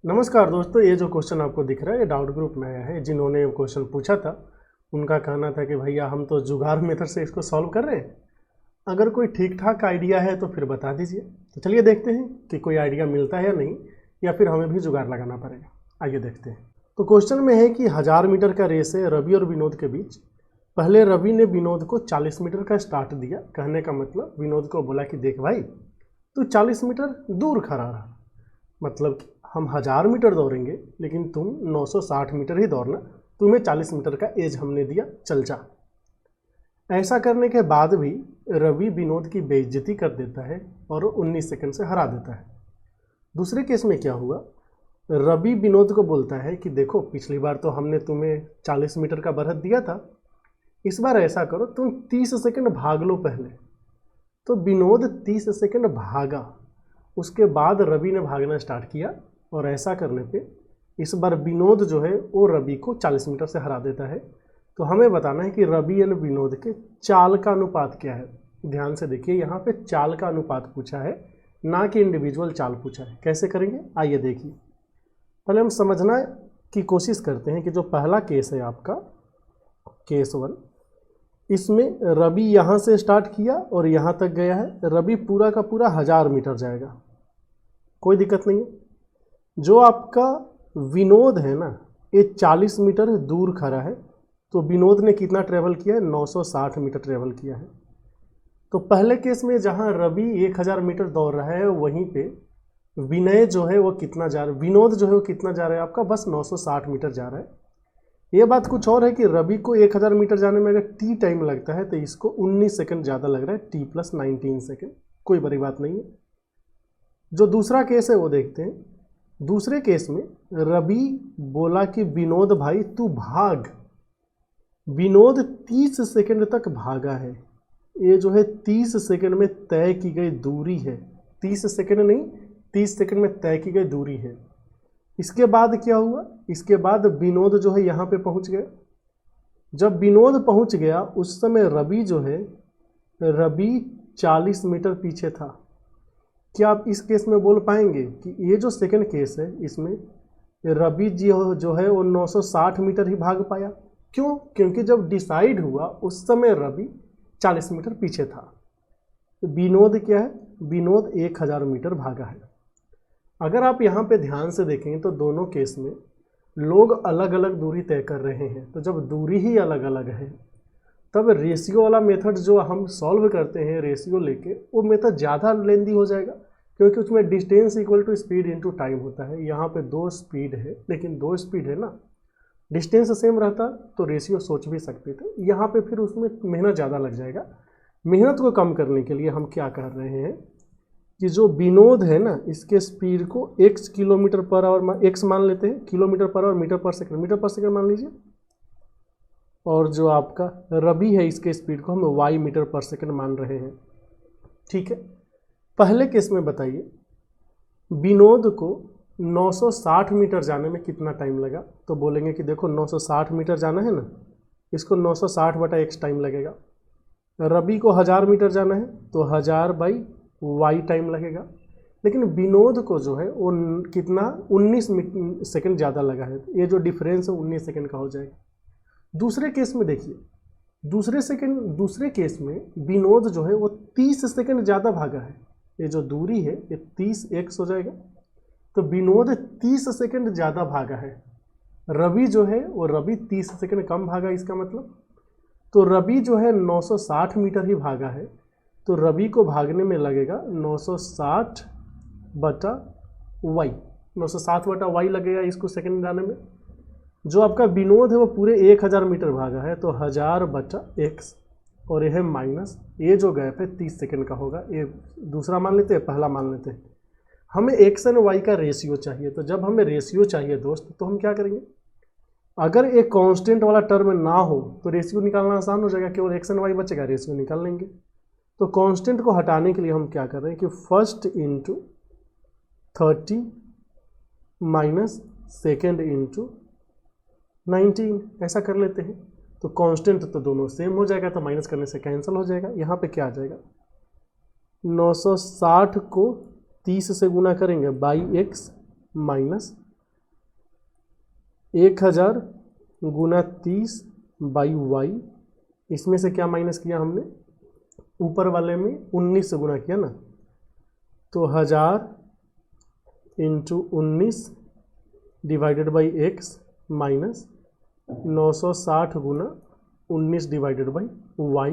नमस्कार दोस्तों, ये जो क्वेश्चन आपको दिख रहा है ये डाउट ग्रुप में आया है। जिन्होंने क्वेश्चन पूछा था उनका कहना था कि भैया हम तो जुगाड़ मेथड से इसको सॉल्व कर रहे हैं, अगर कोई ठीक ठाक आइडिया है तो फिर बता दीजिए। तो चलिए देखते हैं कि कोई आइडिया मिलता है या नहीं, या फिर हमें भी जुगाड़ लगाना पड़ेगा। आइए देखते हैं। तो क्वेश्चन में है कि 1000 मीटर का रेस है रवि और विनोद के बीच। पहले रवि ने विनोद को 40 मीटर का स्टार्ट दिया। कहने का मतलब विनोद को बोला कि देख भाई, तू 40 मीटर दूर खड़ा रहा, मतलब कि हम 1000 मीटर दौड़ेंगे लेकिन तुम 960 मीटर ही दौड़ना, तुम्हें 40 मीटर का एज हमने दिया, चल जा। ऐसा करने के बाद भी रवि विनोद की बेइज्जती कर देता है और 19 सेकंड से हरा देता है। दूसरे केस में क्या हुआ, रवि विनोद को बोलता है कि देखो, पिछली बार तो हमने तुम्हें 40 मीटर का बढ़त दिया था, इस बार ऐसा करो तुम 30 सेकंड भाग लो पहले। तो विनोद 30 सेकंड भागा, उसके बाद रवि ने भागना स्टार्ट किया और ऐसा करने पे इस बार विनोद जो है वो रवि को 40 मीटर से हरा देता है। तो हमें बताना है कि रवि और विनोद के चाल का अनुपात क्या है। ध्यान से देखिए, यहाँ पे चाल का अनुपात पूछा है, ना कि इंडिविजुअल चाल पूछा है। कैसे करेंगे आइए देखिए। पहले हम समझना की कोशिश करते हैं कि जो पहला केस है आपका केस 1, इसमें रवि यहाँ से स्टार्ट किया और यहाँ तक गया है। रवि पूरा का पूरा 1000 मीटर जाएगा, कोई दिक्कत नहीं है। जो आपका विनोद है ना, ये 40 मीटर दूर खड़ा है, तो विनोद ने कितना ट्रेवल किया है, 960 मीटर ट्रेवल किया है। तो पहले केस में जहाँ रवि 1000 मीटर दौड़ रहा है, वहीं पे विनय जो है वो कितना जा रहा है, विनोद जो है वो कितना जा रहा है आपका, बस 960 मीटर जा रहा है। ये बात कुछ और है कि रवि को 1000 मीटर जाने में अगर टी टाइम लगता है तो इसको 19 सेकंड ज़्यादा लग रहा है, टी प्लस 19 सेकंड, कोई बड़ी बात नहीं है। जो दूसरा केस है वो देखते हैं। दूसरे केस में रवि बोला कि विनोद भाई तू भाग। विनोद 30 सेकंड तक भागा है। ये जो है 30 सेकंड में तय की गई दूरी है, 30 सेकंड नहीं, 30 सेकंड में तय की गई दूरी है। इसके बाद क्या हुआ, इसके बाद विनोद जो है यहाँ पे पहुँच गया। जब विनोद पहुँच गया उस समय रवि जो है, रवि 40 मीटर पीछे था। क्या आप इस केस में बोल पाएंगे कि ये जो सेकंड केस है इसमें रवि जी जो है वो 960 मीटर ही भाग पाया? क्यों? क्योंकि जब डिसाइड हुआ उस समय रवि 40 मीटर पीछे था। विनोद क्या है, विनोद 1000 मीटर भागा है। अगर आप यहाँ पे ध्यान से देखें तो दोनों केस में लोग अलग अलग दूरी तय कर रहे हैं। तो जब दूरी ही अलग अलग है तब रेशियो वाला मेथड जो हम सॉल्व करते हैं रेशियो लेके, वो मेथड ज़्यादा लेंदी हो जाएगा, क्योंकि उसमें distance equal to speed into time होता है। यहाँ पे 2 स्पीड है, लेकिन 2 स्पीड है ना, डिस्टेंस सेम रहता तो रेशियो सोच भी सकते थे। यहाँ पे फिर उसमें मेहनत ज़्यादा लग जाएगा। मेहनत को कम करने के लिए हम क्या कर रहे हैं कि जो विनोद है ना, इसके स्पीड को x kilometre per hour x मान लेते हैं, किलोमीटर पर आवर मीटर पर सेकंड मान लीजिए। और जो आपका रवि है इसके स्पीड को हम y मीटर पर सेकंड मान रहे हैं। ठीक है, पहले केस में बताइए विनोद को 960 मीटर जाने में कितना टाइम लगा। तो बोलेंगे कि देखो 960 मीटर जाना है ना, इसको 960 बटा x टाइम लगेगा। रवि को 1000 मीटर जाना है तो 1000 बाई y टाइम लगेगा। लेकिन विनोद को जो है वो कितना 19 सेकंड ज़्यादा लगा है, ये जो डिफरेंस है 19 सेकंड का हो जाएगा। दूसरे केस में देखिए, दूसरे केस में विनोद जो है वो 30 सेकंड ज़्यादा भागा है। ये जो दूरी है ये 30x हो जाएगा। तो विनोद 30 सेकंड ज़्यादा भागा है, रवि जो है वो रवि 30 सेकंड कम भागा। इसका मतलब तो रवि जो है 960 मीटर ही भागा है, तो रवि को भागने में लगेगा 960 बटा y, 960 बटा y लगेगा इसको सेकंड जाने में। जो आपका विनोद है वो पूरे 1000 मीटर भागा है, तो 1000 बटा x, और यह है माइनस ये जो गैप है 30 सेकंड का होगा। ये दूसरा मान लेते हैं, पहला मान लेते हैं। हमें x एंड y का रेशियो चाहिए। तो जब हमें रेशियो चाहिए दोस्त, तो हम क्या करेंगे, अगर एक कांस्टेंट वाला टर्म ना हो तो रेशियो निकालना आसान हो जाएगा, केवल x एंड y बचेगा, रेशियो निकाल लेंगे। तो कांस्टेंट को हटाने के लिए हम क्या कर रहे हैं कि first into 30 minus second into 19 ऐसा कर लेते हैं। तो कांस्टेंट तो दोनों सेम हो जाएगा, तो माइनस करने से कैंसिल हो जाएगा। यहाँ पे क्या आ जाएगा, 960 को 30 से गुना करेंगे बाई x माइनस 1000 गुना 30 बाई वाई, इसमें से क्या माइनस किया हमने, ऊपर वाले में 19 से गुना किया ना, तो 1000 into 19 divided by x minus 960 गुना 19 डिवाइडेड बाई वाई,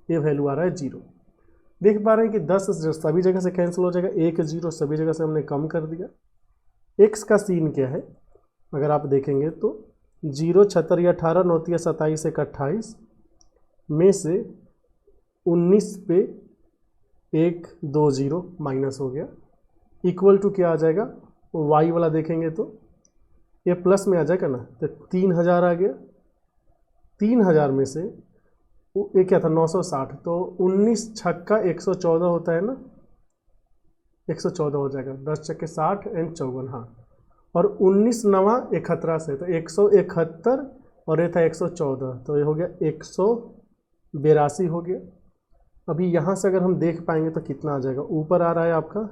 ये वैल्यू आ रहा है 0। देख पा रहे हैं कि 10 सभी जगह से कैंसिल हो जाएगा, 1 0 सभी जगह से हमने कम कर दिया। एक्स का सीन क्या है, अगर आप देखेंगे तो 0 76 या 18 9 27 1 28 में से 19 पे 1 2 0 माइनस हो गया, इक्वल टू क्या आ जाएगा, वाई वाला देखेंगे तो ये प्लस में आ जाएगा ना, तो 3000 आ गया। 3000 में से ये क्या था 960, तो 19 छक्का 114 होता है ना, 114 हो जाएगा, 10 छक्के 60 एंड 54, हाँ, और 19 नवा 71 से, तो 171 और ये था 114, तो ये हो गया 182 हो गया। अभी यहाँ से अगर हम देख पाएंगे तो कितना आ जाएगा, ऊपर आ रहा है आपका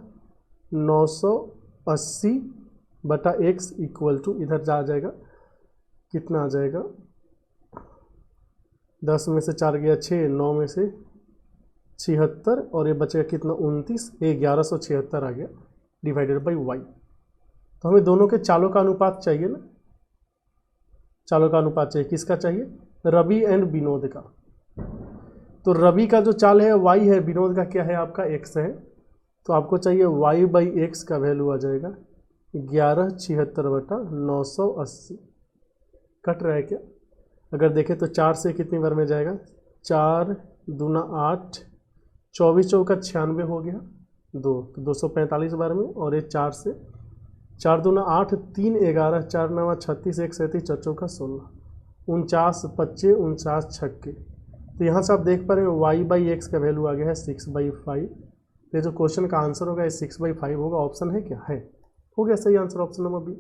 980 बटा x इक्वल टू, इधर जा जाएगा, कितना आ जाएगा, 10 में से 4 गया 6, 9 में से 76 और ये बचेगा कितना 29, ये 1176 आ गया डिवाइडेड बाई y। तो हमें दोनों के चालों का अनुपात चाहिए ना, चालों का अनुपात चाहिए, किसका चाहिए, रवि एंड विनोद का। तो रवि का जो चाल है y है, विनोद का क्या है आपका x है, तो आपको चाहिए y बाई एक्स का वैल्यू आ जाएगा 1176 बटा 980, कट रहा है क्या, अगर देखें तो 4 से कितनी बार में जाएगा, 4 दूना 8, 24 चौका 96 हो गया, 2 तो 245 बार में, और ये 4 से 4 दूना 8, 3 11, 4 9 36, 1 37, 4 चौका 16, 49 25 49 छक्के। तो यहाँ से आप देख पा रहे हैं y बाई एक्स का वैल्यू आ गया है 6/5। ये जो क्वेश्चन का आंसर होगा ये 6/5 होगा, ऑप्शन है क्या, है, हो गया सही आंसर ऑप्शन नंबर बी।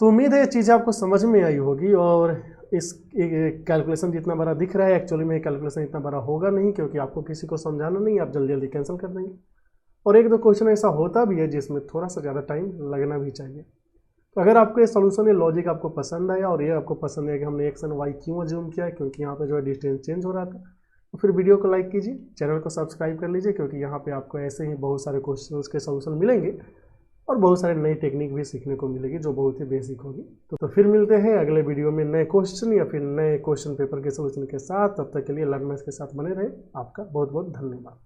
तो उम्मीद है ये चीज़ आपको समझ में आई होगी, और इस कैलकुलेशन जितना बड़ा दिख रहा है एक्चुअली में कैलकुलेशन इतना बड़ा होगा नहीं, क्योंकि आपको किसी को समझाना नहीं, आप जल्दी जल्दी कैंसिल कर देंगे, और एक दो क्वेश्चन ऐसा होता भी है जिसमें थोड़ा सा ज़्यादा टाइम लगना भी चाहिए। तो अगर आपको ये सोल्यूशन, ये लॉजिक आपको पसंद आया, और ये आपको पसंद है कि हमने एक्स एंड वाई क्यों अज्यूम किया है, क्योंकि यहाँ पे जो है डिस्टेंस चेंज हो रहा था, तो फिर वीडियो को लाइक कीजिए, चैनल को सब्सक्राइब कर लीजिए, क्योंकि यहाँ पे आपको ऐसे ही बहुत सारे क्वेश्चंस के सोल्यूशन मिलेंगे, और बहुत सारे नई टेक्निक भी सीखने को मिलेगी जो बहुत ही बेसिक होगी। तो फिर मिलते हैं अगले वीडियो में नए क्वेश्चन या फिर नए क्वेश्चन पेपर के सोल्यूशन के साथ। तब तक के लिए लर्न मैथ्स के साथ बने रहे। आपका बहुत बहुत धन्यवाद।